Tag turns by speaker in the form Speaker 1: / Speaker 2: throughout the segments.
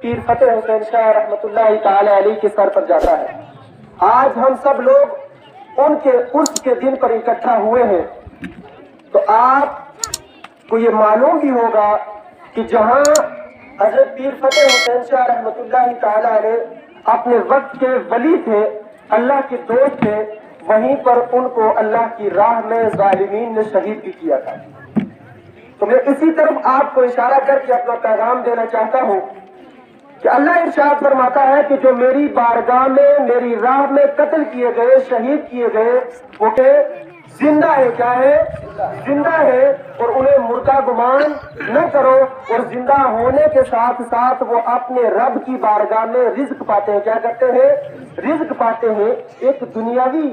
Speaker 1: پیر فتح حسین شاہ رحمۃ اللہ تعالی علیہ کے سر پر جاتا ہے۔ آج ہم سب لوگ ان کے عرس کے دن پر اکٹھا ہوئے ہیں، تو آپ کو یہ معلوم بھی ہوگا کہ جہاں حضرت پیر فتح حسین شاہ رحمۃ اللہ تعالی علیہ اپنے وقت کے ولی تھے، اللہ کے دوست تھے، وہیں پر ان کو اللہ کی راہ میں ظالمین نے شہید بھی کیا تھا۔ تو میں اسی طرف آپ کو اشارہ کر کے اپنا پیغام دینا چاہتا ہوں کہ اللہ ارشاد فرماتا ہے کہ جو میری بارگاہ میں میری راہ میں قتل کیے گئے، شہید کیے گئے، وہ کہ زندہ ہے، کیا ہے؟ زندہ ہے، اور انہیں مردہ گمان نہ کرو، اور زندہ ہونے کے ساتھ ساتھ وہ اپنے رب کی بارگاہ میں رزق پاتے ہیں۔ کیا کرتے ہیں؟ رزق پاتے ہیں۔ ایک دنیاوی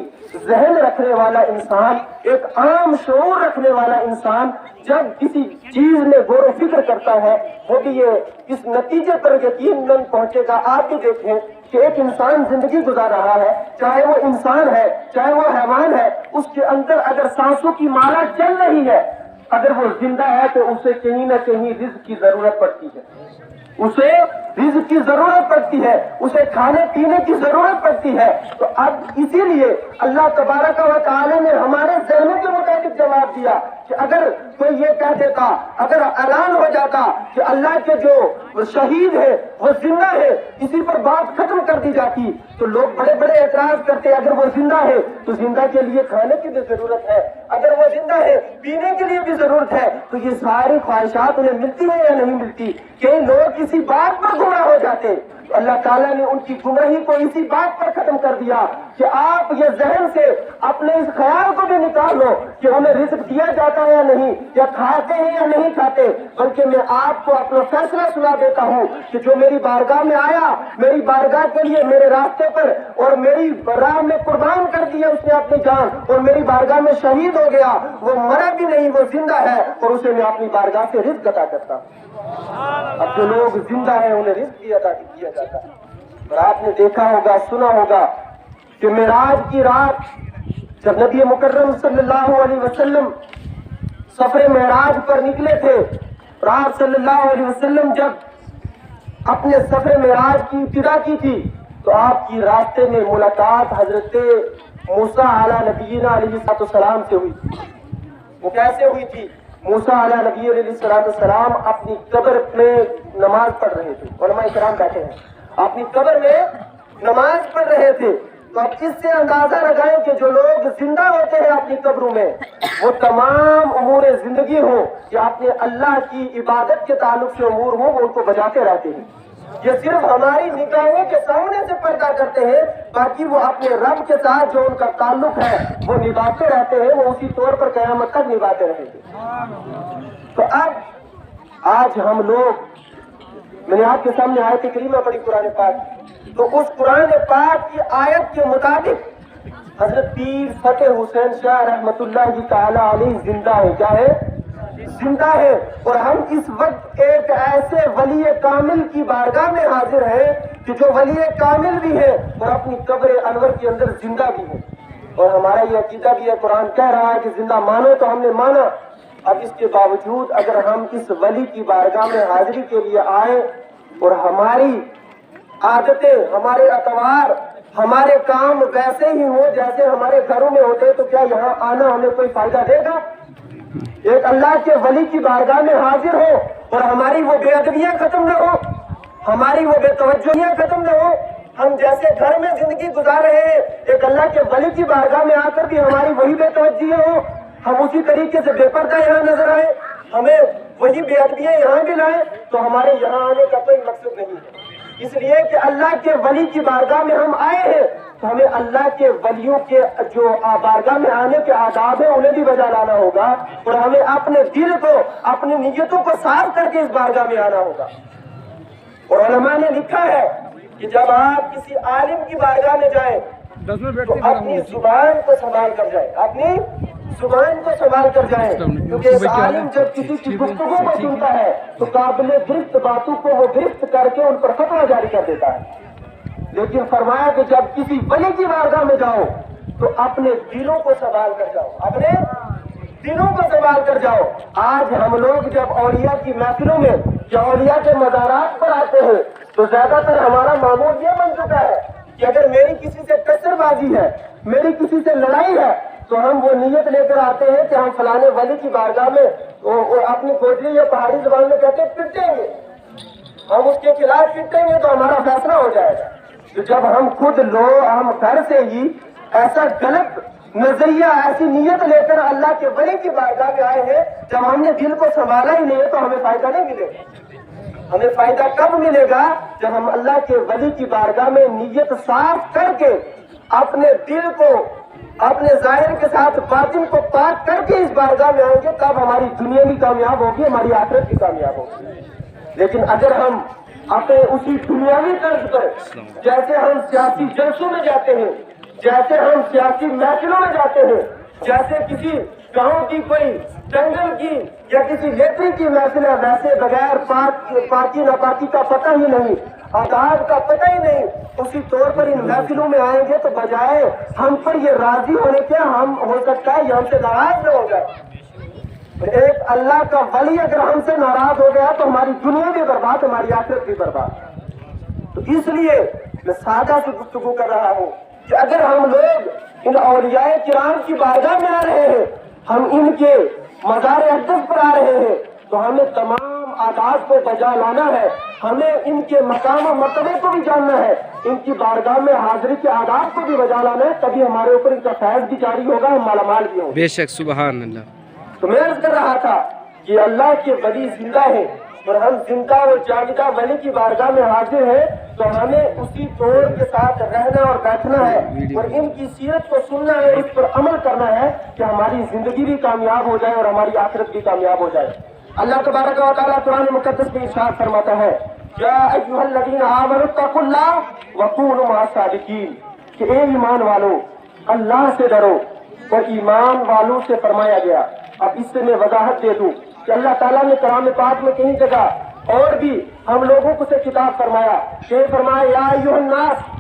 Speaker 1: ذہن رکھنے والا انسان، ایک عام شعور رکھنے والا انسان جب کسی چیز میں غور و فکر کرتا ہے، وہ بھی یہ اس نتیجے پر یقیناً پہنچے گا۔ آپ بھی دیکھیں کہ ایک انسان زندگی گزار رہا ہے، چاہے وہ انسان ہے چاہے وہ حیوان ہے، اس کے اندر اگر سانسوں کی مالا چل رہی ہے، اگر وہ زندہ ہے تو اسے کہیں نہ کہیں رزق کی ضرورت پڑتی ہے، اسے رزق کی ضرورت پڑتی ہے، اسے کھانے پینے کی ضرورت پڑتی ہے۔ تو اب اسی لیے اللہ تبارک و تعالی نے ہمارے ذہنوں کے مطابق جواب دیا کہ اگر کوئی یہ کہہ دیتا، اگر اعلان ہو جاتا کہ اللہ کے جو شہید ہے وہ زندہ ہے، اسی پر بات ختم کر دی جاتی، تو لوگ بڑے بڑے اعتراض کرتے، اگر وہ زندہ ہے تو زندہ کے لیے کھانے کی بھی ضرورت ہے، اگر وہ زندہ ہے پینے کے لیے بھی ضرورت ہے، تو یہ ساری خواہشات انہیں ملتی ہیں یا نہیں ملتی؟ کئی لوگ اسی بات پر گمراہ ہو جاتے۔ اللہ تعالیٰ نے ان کی گمراہی کو اسی بات پر ختم کر دیا کہ آپ یہ ذہن سے اپنے اس خیال کو بھی نکال لو کہ ہمیں رزق دیا جاتا ہے یا نہیں، یا کھاتے ہیں یا نہیں کھاتے، بلکہ میں آپ کو اپنا فیصلہ سنا دیتا ہوں کہ جو میری بارگاہ میں آیا، میری بارگاہ کے لیے میرے راستے پر اور میری راہ میں قربان کر دیا اس نے اپنی جان، اور میری بارگاہ میں شہید ہو گیا، وہ مرا بھی نہیں، وہ زندہ ہے، اور اسے میں اپنی بارگاہ سے رزق عطا کرتا ہوں۔ اب جو لوگ زندہ ہیں انہیں رزق بھی عطا کیا جاتا ہے۔ اور آپ نے دیکھا ہوگا، سنا ہوگا کہ معراج کی رات جب نبی مکرم صلی اللہ علیہ وسلم سفر معراج پر نکلے تھے، اور آپ صلی اللہ علیہ وسلم جب اپنے سفر معراج کی ابتدا کی تھی تو آپ کی راستے میں ملاقات حضرت موسیٰ علیہ نبینا علیہ السلام سے ہوئی تھی۔ وہ کیسے ہوئی تھی؟ موسیٰ علیہ نبی علیہ السلام اپنی قبر میں نماز پڑھ رہے تھے، علماء کرام بیٹھے ہیں، اپنی قبر میں نماز پڑھ رہے تھے۔ تو اب اس سے اندازہ لگائیں کہ جو لوگ زندہ ہوتے ہیں اپنی قبروں میں، وہ تمام امور زندگی ہوں یا اپنے اللہ کی عبادت کے تعلق سے امور ہوں، وہ ان کو بجاتے رہتے ہیں۔ یہ صرف ہماری نگاہوں کے سامنے سے پردہ کرتے ہیں، باقی وہ اپنے رب کے ساتھ جو ان کا تعلق ہے وہ نبھاتے رہتے ہیں، وہ اسی طور پر قیامت تک نبھاتے رہیں گے۔ تو اب آج ہم لوگ، میں نے آپ کے سامنے آیت کریمہ پڑھی قرآن پاک، تو اس قرآن پاک کی آیت کے مطابق حضرت پیر فتح حسین شاہ رحمۃ اللہ تعالی علیہ زندہ ہے۔ کیا ہے؟ زندہ ہے۔ اور ہم اس وقت ایک ایسے ولی کامل کی بارگاہ میں حاضر ہیں کہ جو ولی کامل بھی ہے اور اپنی قبر انور کے اندر زندہ بھی ہے، اور ہمارا یہ عقیدہ بھی ہے، قرآن کہہ رہا ہے کہ زندہ مانو، تو ہم نے مانا۔ اب اس کے باوجود اگر ہم اس ولی کی بارگاہ میں حاضری کے لیے آئے اور ہماری عادتیں، ہمارے اطوار، ہمارے کام ویسے ہی ہوں جیسے ہمارے گھروں میں ہوتے، تو کیا یہاں آنا ہمیں کوئی فائدہ دے گا؟ ایک اللہ کے ولی کی بارگاہ میں حاضر ہو اور ہماری وہ بے ادبیاں ختم نہ ہو، ہماری وہ بے توجہیاں ختم نہ ہو، ہم جیسے گھر میں زندگی گزار رہے ہیں ایک اللہ کے ولی کی بارگاہ میں آ کر بھی ہماری وہی بے توجہیاں ہو، ہم اسی طریقے سے بے پردہ یہاں نظر آئے، ہمیں وہی بے ادبیاں یہاں بھی لائیں، تو ہمارے یہاں آنے کا کوئی مقصد نہیں ہے۔ اس لیے کہ اللہ کے ولی کی بارگاہ میں ہم آئے ہیں تو ہمیں اللہ کے ولیوں کے جو بارگاہ میں آنے کے آداب ہیں انہیں بھی بجا لانا ہوگا، اور ہمیں اپنے دل کو، اپنی نیتوں کو صاف کر کے اس بارگاہ میں آنا ہوگا۔ اور علماء نے لکھا ہے کہ جب آپ کسی عالم کی بارگاہ میں جائیں تو اپنی زبان کو سنبھال کر جائیں، اپنی زبان کو سنبھال کر جائیں، کیونکہ ایک عالم جب کسی کی گفتگو کو سنتا ہے تو قابل گرفت باتوں کو وہ گرفت کر کے ان پر فتویٰ جاری کر دیتا ہے۔ لیکن فرمایا کہ جب کسی ولی کی بارگاہ میں جاؤ تو اپنے دلوں کو سنبھال کر جاؤ، اپنے دلوں کو سنبھال کر جاؤ۔ آج ہم لوگ جب اولیاء کی محفلوں میں یا اولیاء کے مزارات پر آتے ہیں تو زیادہ تر ہمارا معمول یہ بن چکا ہے کہ اگر میری کسی سے کسر بازی ہے، میری کسی سے لڑائی ہے، تو ہم وہ نیت لے کر آتے ہیں کہ ہم فلانے ولی کی بارگاہ میں اپنی کوٹلی یا پہاڑی زبان میں کہتے ہیں پٹیں گے، ہم اس کے خلاف پٹیں گے تو ہمارا فیصلہ ہو جائے گا۔ تو جب ہم خود ہم گھر سے ہی ایسا غلط نظریہ، ایسی نیت لے کر اللہ کے ولی کی بارگاہ میں آئے ہیں، جب ہم نے دل کو سنبھالا ہی نہیں تو ہمیں فائدہ نہیں ملے گا۔ ہمیں فائدہ کب ملے گا؟ جب ہم اللہ کے ولی کی بارگاہ میں نیت صاف کر کے اپنے دل کو، اپنے ظاہر کے ساتھ باطن کو پاک کر کے اس بارگاہ میں آئیں گے، تب ہماری دنیا بھی کامیاب ہوگی، ہماری آخرت بھی کامیاب ہوگی۔ لیکن اگر ہم اپنے اسی دنیاوی طرز پر، جیسے ہم سیاسی جلسوں میں جاتے ہیں، جیسے ہم سیاسی محفلوں میں جاتے ہیں، جیسے کسی گاؤں کی کوئی جنگل کی یا کسی لیٹری کی محفل ہے، ویسے بغیر پاکی ناپاکی کا پتہ ہی نہیں، آداب کا پتہ ہی نہیں، اسی طور پر ان محفلوں میں آئیں گے تو بجائے ہم پر یہ راضی ہونے کے، ہم ہو سکتا ہے یہ ہم سے ناراض نہ ہو جائے۔ ایک اللہ کا ولی اگر ہم سے ناراض ہو گیا تو ہماری دنیا بھی برباد، ہماری آخرت بھی برباد۔ تو اس لیے میں سادہ سے گفتگو کر رہا ہوں کہ اگر ہم لوگ ان اولیاء کرام کی بارگاہ میں آ رہے ہیں، ہم ان کے مزار اقدس پر آ رہے ہیں، تو ہمیں تمام آداب کو بجا لانا ہے، ہمیں ان کے مقام و مرتبے کو بھی جاننا ہے، ان کی بارگاہ میں حاضری کے آداب کو بھی بجا لانا ہے، تبھی ہمارے اوپر ان کا فیض بھی جاری ہوگا، ہم مالا مال بھی ہوں گے۔
Speaker 2: بے شک، سبحان اللہ۔
Speaker 1: تو میں عرض کر رہا تھا کہ اللہ کے ولی زندہ ہے اور ہم زندہ اور جاگدہ ولی کی بارگاہ میں حاضر ہیں، تو ہمیں اسی طور کے ساتھ رہنا اور بیٹھنا ہے اور ان کی سیرت کو سننا ہے، اس پر عمل کرنا ہے کہ ہماری زندگی بھی کامیاب ہو جائے اور ہماری آخرت بھی کامیاب ہو جائے۔ اللہ تبارک و تعالیٰ قرآن مقدس میں ارشاد فرماتا ہے، یا ایھا الذین آمنوا اتقوا اللہ وکونوا مع الصادقین، کہ اے ایمان والو اللہ سے ڈرو، اور ایمان والوں سے فرمایا گیا۔ اب اس سے میں وضاحت دے دوں کہ اللہ تعالیٰ نے کلام پاک میں کہیں جگہ اور بھی ہم لوگوں کو سے خطاب فرمایا، کہیں فرمایا یا ایھا الناس،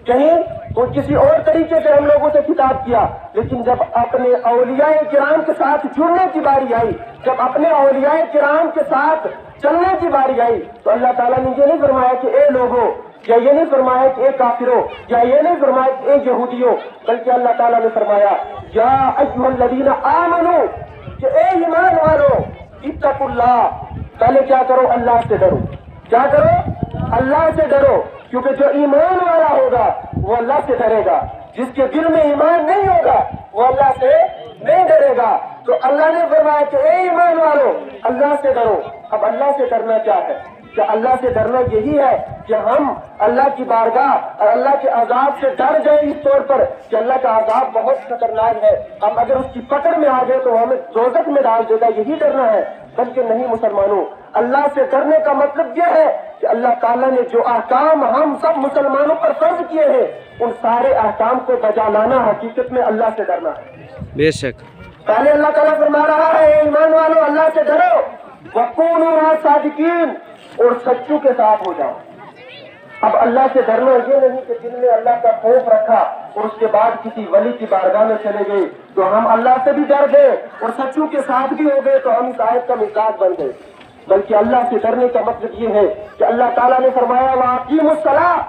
Speaker 1: کہیں اور کسی اور طریقے سے ہم لوگوں سے خطاب کیا، لیکن جب اپنے اولیاء کرام کے ساتھ جڑنے کی باری آئی، جب اپنے اولیاء کرام کے ساتھ چلنے کی باری آئی، تو اللہ تعالیٰ نے یہ نہیں فرمایا کہ اے لوگوں، یا یہ نہیں فرمایا کہ اے کافروں، یا یہ نہیں فرمایا کہ اے یہودیوں، بلکہ اللہ تعالیٰ نے فرمایا یا ایھا الذین آمنوا، کہ اے ایمان والو اتقوا اللہ، پہلے کیا کرو؟ اللہ سے ڈرو۔ کیا کرو؟ اللہ سے ڈرو، کیونکہ جو ایمان والا ہوگا وہ اللہ سے ڈرے گا، جس کے دل میں ایمان نہیں ہوگا وہ اللہ سے نہیں ڈرے گا۔ تو اللہ نے فرمایا کہ اے ایمان والو اللہ سے ڈرو۔ اب اللہ سے ڈرنا کیا ہے؟ کہ اللہ سے ڈرنا یہی ہے کہ ہم اللہ کی بارگاہ اور اللہ کے عذاب سے ڈر جائیں، اس طور پر کہ اللہ کا عذاب بہت خطرناک ہے، ہم اگر اس کی پکڑ میں آ گئے تو ہمیں دوزخ میں ڈال دے گا، یہی ڈرنا ہے۔ بلکہ نہیں مسلمانوں، اللہ سے ڈرنے کا مطلب یہ ہے کہ اللہ تعالیٰ نے جو احکام ہم سب مسلمانوں پر فرض کیے ہیں، ان سارے احکام کو بجا لانا حقیقت میں اللہ سے ڈرنا ہے۔
Speaker 2: بے شک۔
Speaker 1: پہلے اللہ تعالیٰ فرما رہا ہے اے ایمان والو اللہ سے ڈرو، وکونوا مع الصادقین، اور سچوں کے ساتھ ہو جاؤ۔ اب اللہ سے ڈرنا یہ نہیں کہ دل میں اللہ کا خوف رکھا اور اس کے بعد کسی ولی کی بارگاہ میں چلے گئے تو ہم اللہ سے بھی ڈر گئے اور سچوں کے ساتھ بھی ہو گئے تو ہم اس آیت کا مزاج بن گئے۔ بلکہ اللہ سے ڈرنے کا مطلب یہ ہے کہ اللہ تعالیٰ نے فرمایا وَأَقِیمُوا الصَّلَاةَ،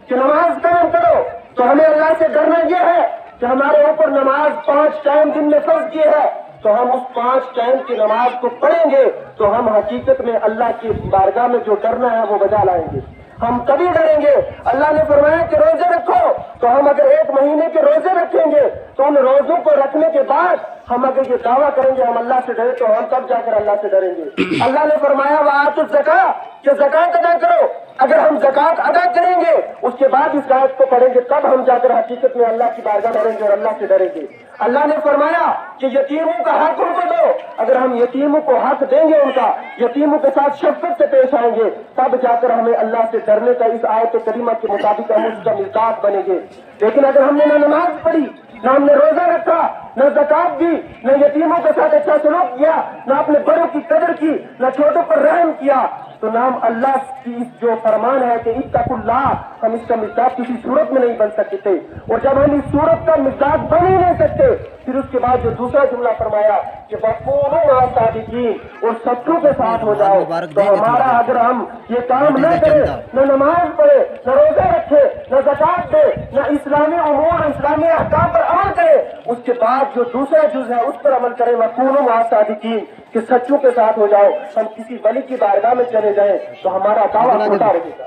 Speaker 1: کہ نماز قائم کرو، تو ہمیں اللہ سے ڈرنا یہ ہے کہ ہمارے اوپر نماز 5 ٹائم دن میں فرض کی ہے، تو ہم اس 5 ٹائم کی نماز کو پڑھیں گے تو ہم حقیقت میں اللہ کی بارگاہ میں جو ڈرنا ہے وہ بجا لائیں گے، ہم تبھی ڈریں گے۔ اللہ نے فرمایا کہ روزے رکھو، تو ہم اگر 1 مہینے کے روزے رکھیں گے تو ان روزوں کو رکھنے کے بعد ہم اگر یہ دعویٰ کریں گے ہم اللہ سے ڈرے تو ہم تب جا کر اللہ سے ڈریں گے۔ اللہ نے فرمایا وآتوا الزکاۃ، کہ زکات ادا کرو، اگر ہم زکات ادا کریں گے اس کے بعد اس آیت کو پڑھیں گے تب ہم جا کر حقیقت میں اللہ کی بارگاہ ڈریں گے اور اللہ سے ڈریں گے۔ اللہ نے فرمایا کہ یتیموں کا حق ان کو دو، اگر ہم یتیموں کو حق دیں گے، ان کا یتیموں کے ساتھ شفقت سے پیش آئیں گے تب جا کر ہمیں اللہ سے ڈرنے کا اس آیت کریمہ کے مطابق ہم اس کا مزاج بنیں گے۔ لیکن اگر ہم نے نہ نماز پڑھی، نہ ہم نے روزہ رکھا، نہ زکات دی، نہ یتیموں کے ساتھ اچھا سلوک کیا، نہ اپنے بڑوں کی قدر کی، نہ چھوٹوں پر رحم کیا، تو نام اللہ کی جو فرمان ہے کہ اتقوا اللہ، ہم اس کا مزاج کسی صورت میں نہیں بن سکتے، اور جب ہم اس صورت کا مزاج بن ہی نہیں سکتے، پھر اس کے بعد جو دوسرا جملہ فرمایا کہ وَكُونُوا مَعَ الصَّادِقِينَ، اور سچوں کے ساتھ ہو جاؤ، تو ہمارا اگر ہم یہ کام نہ کریں، نہ نماز پڑھے، نہ روزہ رکھے، نہ زکات دے، نہ اسلامی امور اسلامی احکام پر عمل کرے، اس کے بعد جو دوسرا جز ہے اس پر عمل کرے، وَكُونُوا مَعَ الصَّادِقِينَ، کہ سچوں کے ساتھ ہو جاؤ، ہم کسی ولی کی بارگاہ میں چلے جائیں تو ہمارا دعویٰ ہوتا رہے گا۔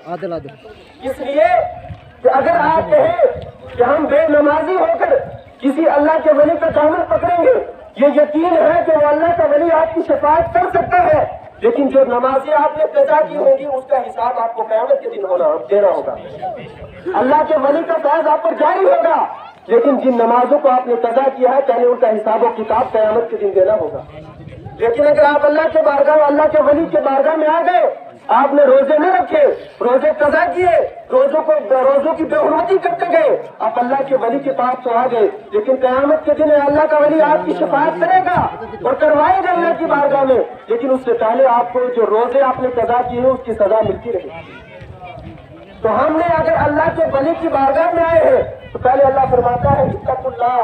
Speaker 1: اس لیے کہ اگر آپ کہیں کہ ہم بے نمازی ہو کر کسی اللہ کے ولی کا دامن پکڑیں گے، یہ یقین ہے کہ وہ اللہ کا ولی آپ کی شفاعت کر سکتا ہے، لیکن جو نمازی آپ نے قضا کی ہوگی اس کا حساب آپ کو قیامت کے دن دینا ہوگا۔ اللہ کے ولی کا فیض آپ پر جاری ہوگا، لیکن جن نمازوں کو آپ نے قضا کیا ہے پہلے ان کا حساب و کتاب قیامت کے دن دینا ہوگا۔ لیکن اگر آپ اللہ کے بارگاہ اللہ کے ولی کے بارگاہ میں آ گئے، آپ نے روزے نہیں رکھے، روزے قضا کیے، روزوں کی بے حرمتی کرتے گئے، آپ اللہ کے ولی کے پاس تو آ گئے، لیکن قیامت کے دن اللہ کا ولی آپ کی شفاعت کرے گا اور کروائے گا اللہ کی بارگاہ میں، لیکن اس سے پہلے آپ کو جو روزے آپ نے قضا کیے ہیں اس کی سزا ملتی رہے گی۔ تو ہم نے اگر اللہ کے ولی کی بارگاہ میں آئے ہیں تو پہلے اللہ فرماتا ہے اتقوا اللہ،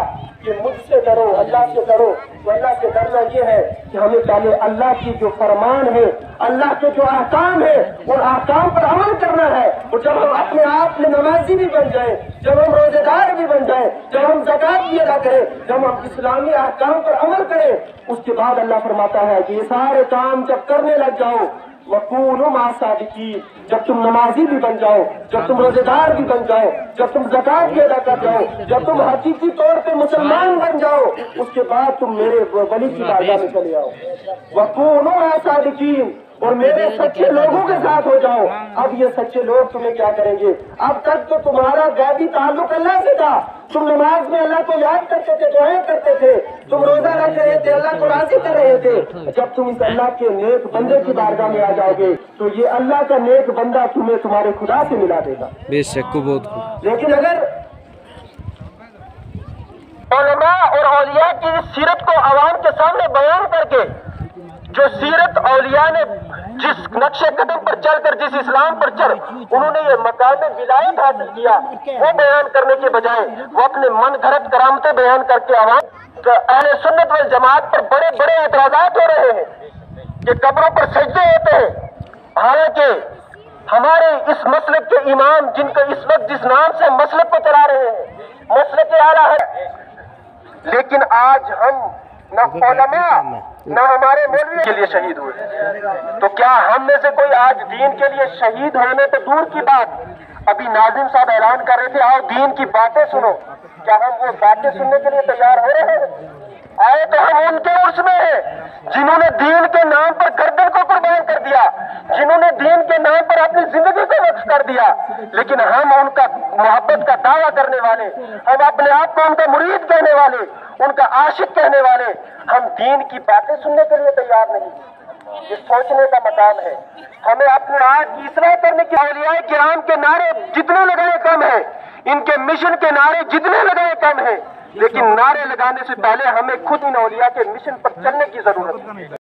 Speaker 1: کہ مجھ سے ڈرو، اللہ سے ڈرو۔ تو اللہ سے ڈرنا یہ ہے کہ ہمیں پہلے اللہ کی جو فرمان ہے، اللہ کے جو احکام ہے اور احکام پر عمل کرنا ہے، اور جب ہم اپنے آپ میں نمازی بھی بن جائیں، جب ہم روزے دار بھی بن جائیں، جب ہم زکات بھی ادا کریں، جب ہم اسلامی احکام پر عمل کریں، اس کے بعد اللہ فرماتا ہے کہ یہ سارے کام جب کرنے لگ جاؤ، وَكُونُوا مَعَ الصَّادِقِينَ، جب تم نمازی بھی بن جاؤ، جب تم روزے دار بھی بن جاؤ، جب تم زکات بھی ادا کر جاؤ، جب تم حقیقی طور پہ مسلمان بن جاؤ، اس کے بعد تم میرے ولی کی بارگاہ میں چلے آؤ، وَكُونُوا مَعَ الصَّادِقِينَ، اور میرے سچے لوگوں کے ساتھ ہو جاؤ۔ اب یہ سچے لوگ تمہیں کیا کریں گے؟ اب تک تو تمہارا غیبی تعلق اللہ سے تھا، تم نماز میں اللہ کو یاد کرتے تھے، دعائیں کرتے تھے، تم روزہ رکھ رہے تھے، اللہ کو راضی کر رہے تھے۔ جب تم اس اللہ کے نیک بندے کی بارگاہ میں آ جاؤ گے تو یہ اللہ کا نیک بندہ تمہیں تمہارے خدا سے ملا دے گا۔
Speaker 2: بے شک بہت خوب۔
Speaker 1: لیکن اگر علماء اور اولیاء کی اس سیرت کو عوام کے سامنے بیان کر کے، جو سیرت اولیاء نے جس نقش قدم پر چل کر، جس اسلام پر چل انہوں نے یہ مقام ولایت حاصل کیا، وہ بیان کرنے کے بجائے وہ اپنے من گھڑت کرامتیں بیان کر کے عوام اہل سنت والجماعت پر بڑے بڑے اعتراضات ہو رہے ہیں کہ قبروں پر سجدے ہوتے ہیں، حالانکہ ہمارے اس مسلک کے امام جن کو اس وقت جس نام سے مسلک کو چلا رہے ہیں، مسلک اعلیٰ ہے، لیکن آج ہم نہ علماء نہ ہمارے مولوی کے لیے شہید ہوئے، تو کیا ہم میں سے کوئی آج دین کے لیے شہید ہونے تو دور کی بات، ابھی ناظم صاحب اعلان کر رہے تھے آؤ دین کی باتیں سنو، کیا ہم وہ باتیں سننے کے لیے تیار ہو رہے ہیں؟ آئے تو ہم ان کے عرص میں ہیں جنہوں نے دین کے نام پر گردن کو قربان کر دیا، جنہوں نے دین کے نام پر اپنی زندگی کو وقف کر دیا، لیکن ہم ان کا محبت کا دعویٰ کرنے والے، ہم اپنے آپ کو ان کا مرید کہنے والے، ان کا عاشق کہنے والے، ہم دین کی باتیں سننے کے لیے تیار نہیں۔ یہ سوچنے کا مقام ہے، ہمیں اپنے آپ کی اصلاح کرنے کی۔ اولیاء کرام کے نعرے جتنے لگائے کم ہیں، ان کے مشن کے نعرے جتنے لگائے کم ہیں، لیکن نعرے لگانے سے پہلے ہمیں خود ان اولیاء کے مشن پر چلنے کی ضرورت ہے۔